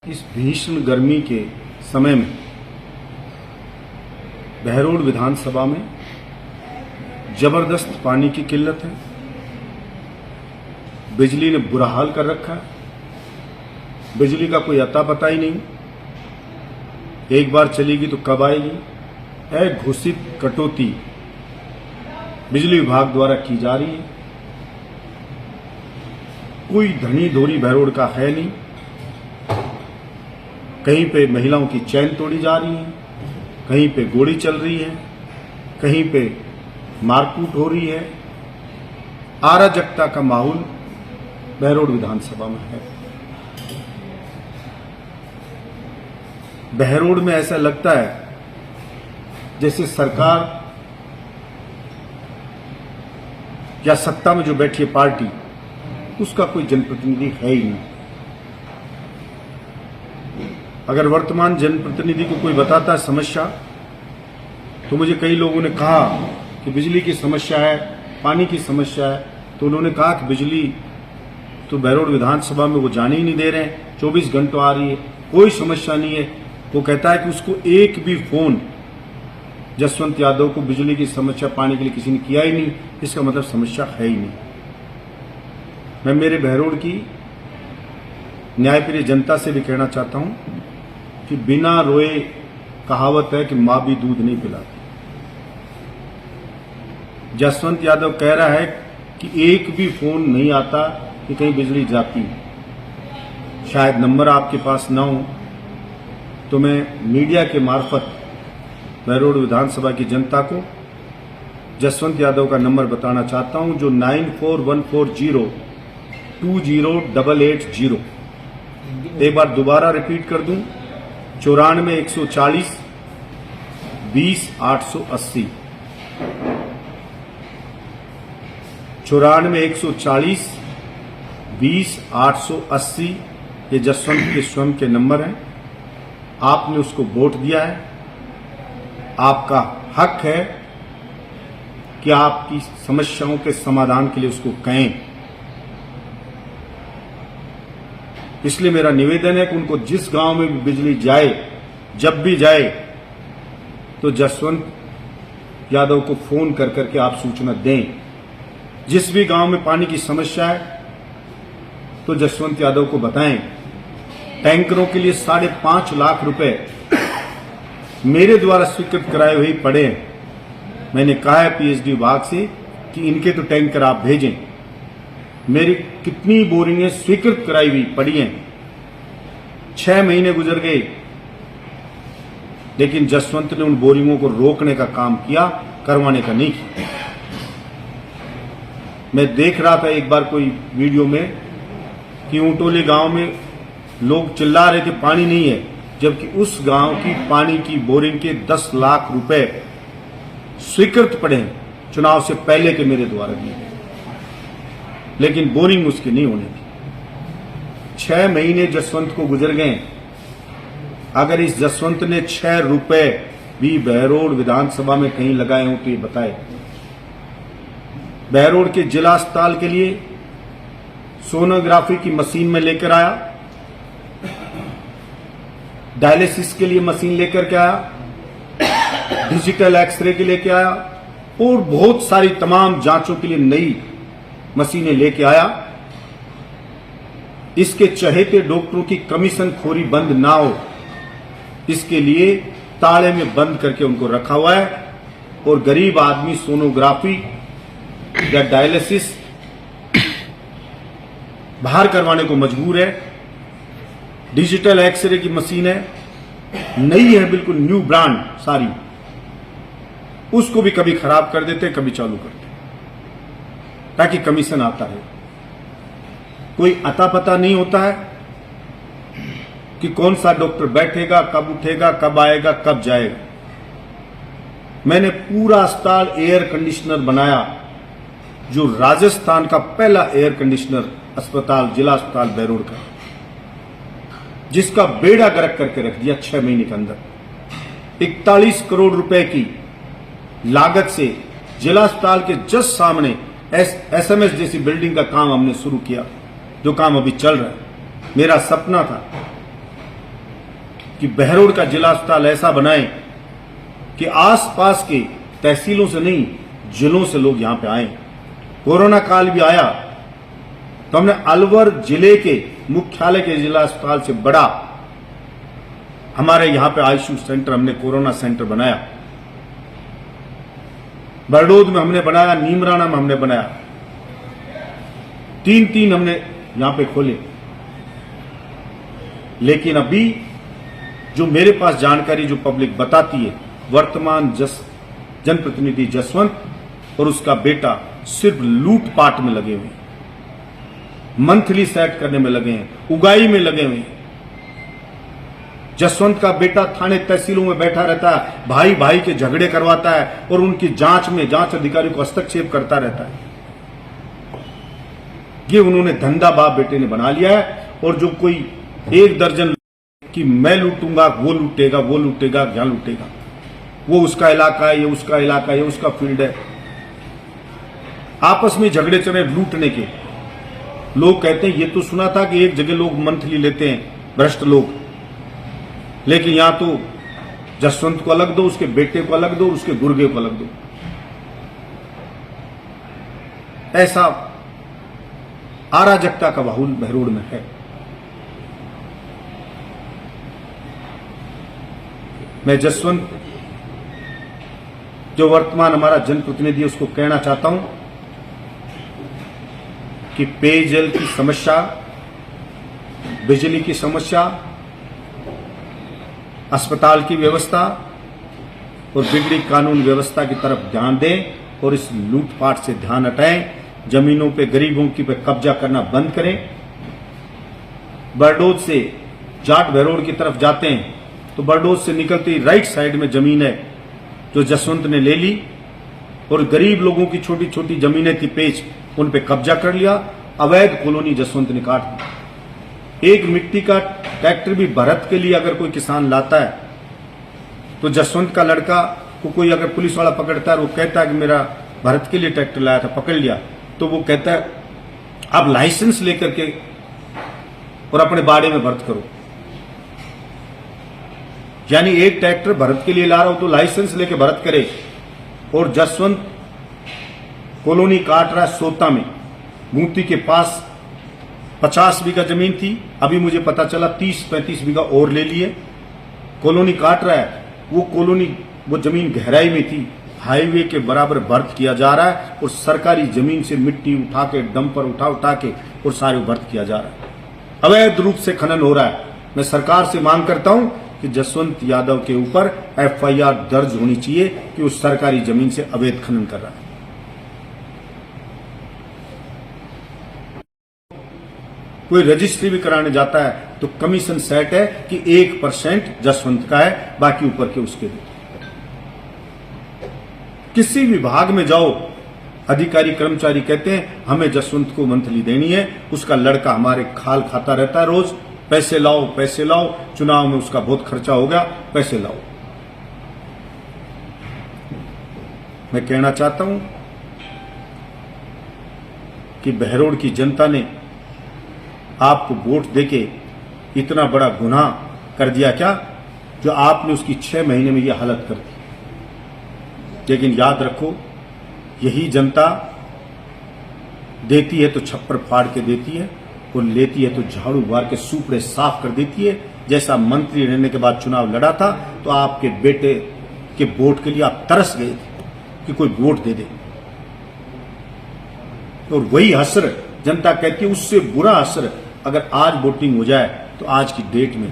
इस भीषण गर्मी के समय में बहरोड विधानसभा में जबरदस्त पानी की किल्लत है। बिजली ने बुरा हाल कर रखा है। बिजली का कोई अता पता ही नहीं। एक बार चलेगी तो कब आएगी। अघोषित कटौती बिजली विभाग द्वारा की जा रही है। कोई धनी धोरी बहरोड का है नहीं। कहीं पे महिलाओं की चैन तोड़ी जा रही है, कहीं पे गोली चल रही है, कहीं पे मारकूट हो रही है। अराजकता का माहौल बहरोड विधानसभा में है। बहरोड में ऐसा लगता है जैसे सरकार या सत्ता में जो बैठी है पार्टी, उसका कोई जनप्रतिनिधि है ही नहीं। अगर वर्तमान जनप्रतिनिधि को कोई बताता है समस्या, तो मुझे कई लोगों ने कहा कि बिजली की समस्या है, पानी की समस्या है, तो उन्होंने कहा कि बिजली तो बहरोड विधानसभा में वो जाने ही नहीं दे रहे हैं, 24 घंटों आ रही है, कोई समस्या नहीं है। वो कहता है कि उसको एक भी फोन जसवंत यादव को बिजली की समस्या, पानी के लिए किसी ने किया ही नहीं। इसका मतलब समस्या है ही नहीं। मैं मेरे बहरोड की न्यायप्रिय जनता से भी कहना चाहता हूं कि बिना रोए कहावत है कि मां भी दूध नहीं पिलाती। जसवंत यादव कह रहा है कि एक भी फोन नहीं आता कि कहीं बिजली जाती। शायद नंबर आपके पास ना हो, तो मैं मीडिया के मार्फत बहरोड विधानसभा की जनता को जसवंत यादव का नंबर बताना चाहता हूं, जो 9414020880। एक बार दोबारा रिपीट कर दूं, 94 140 20 880। 94 140 20 880 ये जसवंत के स्वयं के नंबर हैं। आपने उसको वोट दिया है, आपका हक है कि आपकी समस्याओं के समाधान के लिए उसको कहें। इसलिए मेरा निवेदन है कि उनको जिस गांव में भी बिजली जाए, जब भी जाए, तो जसवंत यादव को फोन कर करके आप सूचना दें। जिस भी गांव में पानी की समस्या है तो जसवंत यादव को बताएं। टैंकरों के लिए 5.5 लाख रुपए मेरे द्वारा स्वीकृत कराए हुए पड़े हैं। मैंने कहा है पीएचडी विभाग से कि इनके तो टैंकर आप भेजें। मेरी कितनी बोरिंगें स्वीकृत कराई हुई पड़ी हैं। 6 महीने गुजर गए, लेकिन जसवंत ने उन बोरिंगों को रोकने का काम किया, करवाने का नहीं किया। मैं देख रहा था एक बार कोई वीडियो में कि ऊंटोली गांव में लोग चिल्ला रहे थे पानी नहीं है, जबकि उस गांव की पानी की बोरिंग के 10 लाख रुपए स्वीकृत पड़े हैं, चुनाव से पहले के मेरे द्वारा दिए गए, लेकिन बोरिंग उसकी नहीं होने दी। 6 महीने जसवंत को गुजर गए। अगर इस जसवंत ने 6 रुपए भी बहरोड विधानसभा में कहीं लगाए हों तो ये बताए। बहरोड के जिला अस्पताल के लिए सोनोग्राफी की मशीन में लेकर आया, डायलिसिस के लिए मशीन लेकर के आया, डिजिटल एक्सरे के लेके आया, और बहुत सारी तमाम जांचों के लिए नई मशीनें लेके आया। इसके चहेते डॉक्टरों की कमीशन खोरी बंद ना हो, इसके लिए ताले में बंद करके उनको रखा हुआ है। और गरीब आदमी सोनोग्राफी या डायलिसिस बाहर करवाने को मजबूर है। डिजिटल एक्सरे की मशीन है, नई है, बिल्कुल न्यू ब्रांड सारी, उसको भी कभी खराब कर देते, कभी चालू करते, ताकि कमीशन आता है। कोई अता पता नहीं होता है कि कौन सा डॉक्टर बैठेगा, कब उठेगा, कब आएगा, कब जाएगा। मैंने पूरा अस्पताल एयर कंडीशनर बनाया, जो राजस्थान का पहला एयर कंडीशनर अस्पताल, जिला अस्पताल बहरोड का, जिसका बेड़ा गर्क करके रख दिया 6 महीने के अंदर। 41 करोड़ रुपए की लागत से जिला अस्पताल के जस्ट सामने एसएमएस जैसी बिल्डिंग का काम हमने शुरू किया, जो काम अभी चल रहा है। मेरा सपना था कि बहरोड का जिला अस्पताल ऐसा बनाए कि आसपास के तहसीलों से नहीं, जिलों से लोग यहां पे आए। कोरोना काल भी आया तो हमने अलवर जिले के मुख्यालय के जिला अस्पताल से बड़ा हमारे यहां पे आईसीयू सेंटर, हमने कोरोना सेंटर बनाया। बरडोद में हमने बनाया, नीमराना में हमने बनाया, तीन हमने यहां पे खोले। लेकिन अभी जो मेरे पास जानकारी जो पब्लिक बताती है, वर्तमान जनप्रतिनिधि जसवंत और उसका बेटा सिर्फ लूटपाट में लगे हुए हैं, मंथली सेट करने में लगे हैं, उगाई में लगे हुए हैं। जसवंत का बेटा थाने तहसीलों में बैठा रहता है, भाई भाई के झगड़े करवाता है और उनकी जांच में जांच अधिकारियों को हस्तक्षेप करता रहता है। ये उन्होंने धंधा बाप बेटे ने बना लिया है। और जो कोई 1 दर्जन कि मैं लूटूंगा, वो लूटेगा, वो लूटेगा, क्या लूटेगा, वो उसका इलाका है, ये उसका इलाका है, ये उसका फील्ड है। आपस में झगड़े चले लूटने के। लोग कहते हैं, ये तो सुना था कि एक जगह लोग मंथली लेते हैं भ्रष्ट लोग, लेकिन यहां तो जसवंत को अलग दो, उसके बेटे को अलग दो, उसके गुर्गे को अलग दो। ऐसा अराजकता का माहौल बहरोड में है। मैं जसवंत जो वर्तमान हमारा जनप्रतिनिधि है उसको कहना चाहता हूं कि पेयजल की समस्या, बिजली की समस्या, अस्पताल की व्यवस्था और बिगड़ी कानून व्यवस्था की तरफ ध्यान दें और इस लूटपाट से ध्यान हटाएं। जमीनों पे गरीबों की पे कब्जा करना बंद करें। बरडोद से जाट बहरोड की तरफ जाते हैं तो बरडोद से निकलते ही राइट साइड में जमीन है जो जसवंत ने ले ली और गरीब लोगों की छोटी छोटी जमीनें थी पेच, उन पे कब्जा कर लिया। अवैध कॉलोनी जसवंत ने काट दी। एक मिट्टी का ट्रैक्टर भी भरत के लिए अगर कोई किसान लाता है तो जसवंत का लड़का को कोई अगर पुलिस वाला पकड़ता है, वो कहता है कि मेरा भरत के लिए ट्रैक्टर लाया था, पकड़ लिया, तो वो कहता है आप लाइसेंस लेकर के और अपने बाड़े में भरत करो। यानी एक ट्रैक्टर भरत के लिए ला रहा हो तो लाइसेंस लेके भरत करे। और जसवंत कॉलोनी काट रहा है सोता में, मूर्ति के पास 50 बीघा जमीन थी, अभी मुझे पता चला 30-35 बीघा और ले लिए। कॉलोनी काट रहा है, वो कॉलोनी वो जमीन गहराई में थी, हाईवे के बराबर भर्त किया जा रहा है और सरकारी जमीन से मिट्टी उठा के डंपर उठा के और सारे भर्त किया जा रहा है। अवैध रूप से खनन हो रहा है। मैं सरकार से मांग करता हूं कि जसवंत यादव के ऊपर एफआईआर दर्ज होनी चाहिए कि वो सरकारी जमीन से अवैध खनन कर रहा है। कोई रजिस्ट्री भी कराने जाता है तो कमीशन सेट है कि 1% जसवंत का है, बाकी ऊपर के उसके दो। किसी विभाग में जाओ, अधिकारी कर्मचारी कहते हैं हमें जसवंत को मंथली देनी है, उसका लड़का हमारे खाल खाता रहता है रोज, पैसे लाओ पैसे लाओ, चुनाव में उसका बहुत खर्चा हो गया, पैसे लाओ। मैं कहना चाहता हूं कि बहरोड की जनता ने आपको वोट देके इतना बड़ा गुनाह कर दिया क्या, जो आपने उसकी 6 महीने में यह हालत कर दी। लेकिन याद रखो, यही जनता देती है तो छप्पर फाड़ के देती है और लेती है तो झाड़ू मार के सूपड़े साफ कर देती है। जैसा मंत्री रहने के बाद चुनाव लड़ा था तो आपके बेटे के वोट के लिए आप तरस गए थे कि कोई वोट दे दे, और वही असर जनता कहती है, उससे बुरा असर अगर आज वोटिंग हो जाए तो आज की डेट में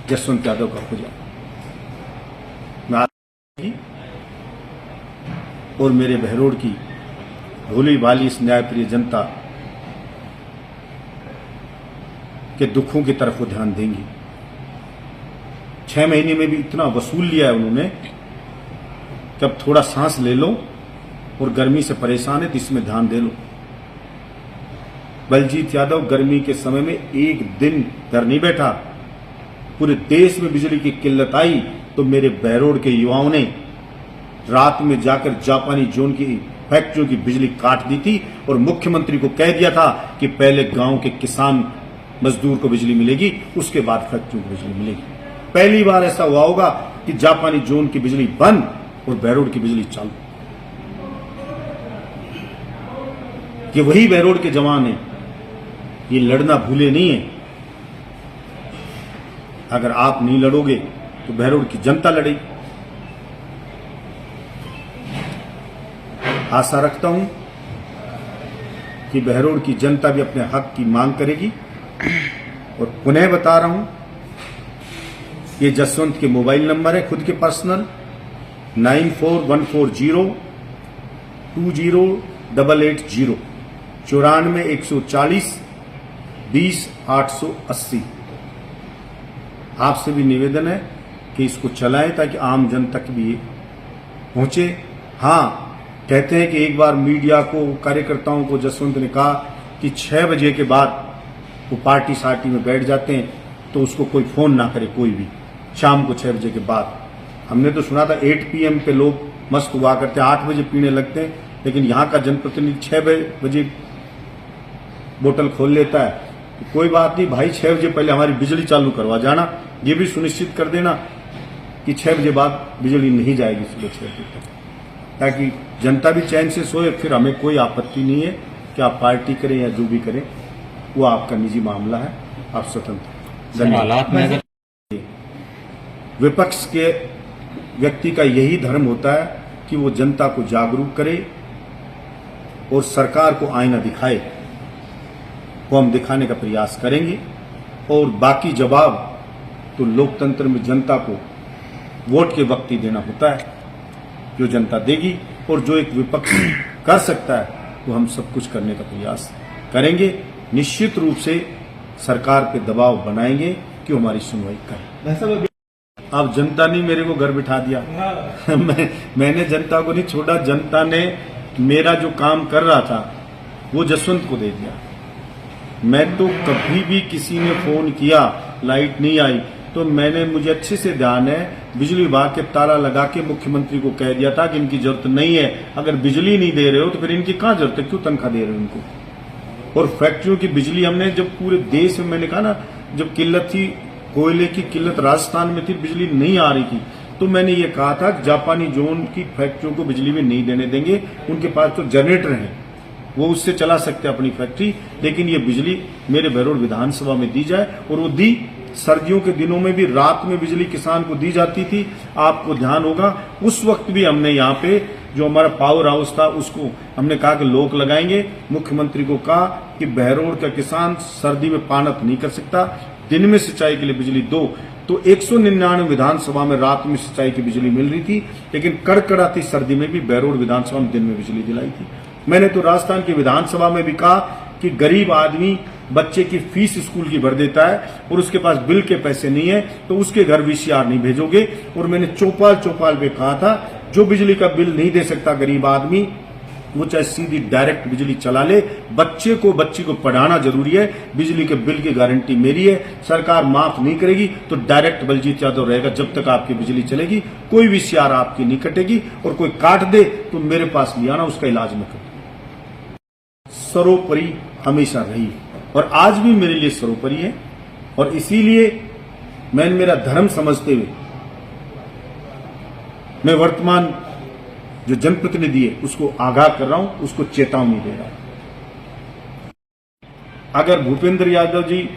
जसवंत यादव का हो जाए। और मेरे बहरोड की भोली भाली इस न्यायप्रिय जनता के दुखों की तरफ वो ध्यान देंगी। 6 महीने में भी इतना वसूल लिया है उन्होंने कि अब थोड़ा सांस ले लो, और गर्मी से परेशान है तो इसमें ध्यान दे लो। बलजीत यादव गर्मी के समय में एक दिन घर नहीं बैठा। पूरे देश में बिजली की किल्लत आई तो मेरे बहरोड के युवाओं ने रात में जाकर जापानी जोन की फैक्ट्रियों की बिजली काट दी थी और मुख्यमंत्री को कह दिया था कि पहले गांव के किसान मजदूर को बिजली मिलेगी, उसके बाद फैक्ट्रियों को बिजली मिलेगी। पहली बार ऐसा हुआ होगा कि जापानी जोन की बिजली बंद और बहरोड की बिजली चालू। कि वही बहरोड के जवान हैं, ये लड़ना भूले नहीं है। अगर आप नहीं लड़ोगे तो बहरोड की जनता लड़ेगी। आशा रखता हूं कि बहरोड की जनता भी अपने हक की मांग करेगी। और पुनः बता रहा हूं, ये जसवंत के मोबाइल नंबर है खुद के पर्सनल 9414020880 94 140 20 880। आपसे भी निवेदन है कि इसको चलाएं ताकि आम जन तक भी ये पहुंचे। हाँ, कहते हैं कि एक बार मीडिया को, कार्यकर्ताओं को जसवंत ने कहा कि 6 बजे के बाद वो पार्टी सार्टी में बैठ जाते हैं तो उसको कोई फोन ना करे, कोई भी शाम को 6 बजे के बाद। हमने तो सुना था 8 PM पे लोग मस्त हुआ करते, 8 बजे पीने लगते हैं, लेकिन यहाँ का जनप्रतिनिधि 6 बजे बोतल खोल लेता है। तो कोई बात नहीं भाई, 6 बजे पहले हमारी बिजली चालू करवा जाना, ये भी सुनिश्चित कर देना कि 6 बजे बाद बिजली नहीं जाएगी सुबह 6 बजे तक, ताकि जनता भी चैन से सोए। फिर हमें कोई आपत्ति नहीं है कि आप पार्टी करें या जो भी करें, वो आपका निजी मामला है, आप स्वतंत्र। धन्यवाद। विपक्ष के व्यक्ति का यही धर्म होता है कि वो जनता को जागरूक करे और सरकार को आईना दिखाए। वो हम दिखाने का प्रयास करेंगे और बाकी जवाब तो लोकतंत्र में जनता को वोट के वक्त ही देना होता है, जो जनता देगी। और जो एक विपक्ष कर सकता है वो हम सब कुछ करने का प्रयास करेंगे। निश्चित रूप से सरकार पे दबाव बनाएंगे कि वो हमारी सुनवाई करे। अब जनता ने मेरे को घर बिठा दिया। मैंने जनता को नहीं छोड़ा, जनता ने मेरा जो काम कर रहा था वो जसवंत को दे दिया। मैं तो कभी भी किसी ने फोन किया लाइट नहीं आई तो मुझे अच्छे से ध्यान है, बिजली विभाग के ताला लगा के मुख्यमंत्री को कह दिया था कि इनकी जरूरत नहीं है। अगर बिजली नहीं दे रहे हो तो फिर इनकी कहां जरूरत है, क्यों तनख्वाह दे रहे हो इनको। और फैक्ट्रियों की बिजली हमने जब पूरे देश में, मैंने कहा ना, जब किल्लत थी, कोयले की किल्लत राजस्थान में थी, बिजली नहीं आ रही थी, तो मैंने ये कहा था कि जापानी जोन की फैक्ट्रियों को बिजली में नहीं देने देंगे। उनके पास तो जनरेटर है, वो उससे चला सकते हैं अपनी फैक्ट्री, लेकिन ये बिजली मेरे बहरोड विधानसभा में दी जाए। और वो दी। सर्दियों के दिनों में भी रात में बिजली किसान को दी जाती थी, आपको ध्यान होगा। उस वक्त भी हमने यहाँ पे जो हमारा पावर हाउस था उसको हमने कहा कि लोक लगाएंगे। मुख्यमंत्री को कहा कि बहरोड का किसान सर्दी में पानत नहीं कर सकता, दिन में सिंचाई के लिए बिजली दो। तो 199 विधानसभा में रात में सिंचाई की बिजली मिल रही थी, लेकिन कड़कड़ाती सर्दी में भी बहरोड विधानसभा में दिन में बिजली दिलाई थी। मैंने तो राजस्थान की विधानसभा में भी कहा कि गरीब आदमी बच्चे की फीस स्कूल की भर देता है और उसके पास बिल के पैसे नहीं है तो उसके घर VCR नहीं भेजोगे। और मैंने चौपाल पे कहा था, जो बिजली का बिल नहीं दे सकता गरीब आदमी, वो चाहे सीधी डायरेक्ट बिजली चला ले। बच्ची को पढ़ाना जरूरी है, बिजली के बिल की गारंटी मेरी है। सरकार माफ नहीं करेगी तो डायरेक्ट बलजीत यादव रहेगा जब तक आपकी बिजली चलेगी। कोई VCR आपकी नहीं कटेगी, और कोई काट दे तो मेरे पास ले आना, उसका इलाज मैं करूं। सर्वोपरि हमेशा रही और आज भी मेरे लिए सर्वोपरि है। और इसीलिए मैं मेरा धर्म समझते हुए मैं वर्तमान जो जनप्रतिनिधि है उसको आगाह कर रहा हूं, उसको चेतावनी दे रहा हूं। अगर भूपेंद्र यादव जी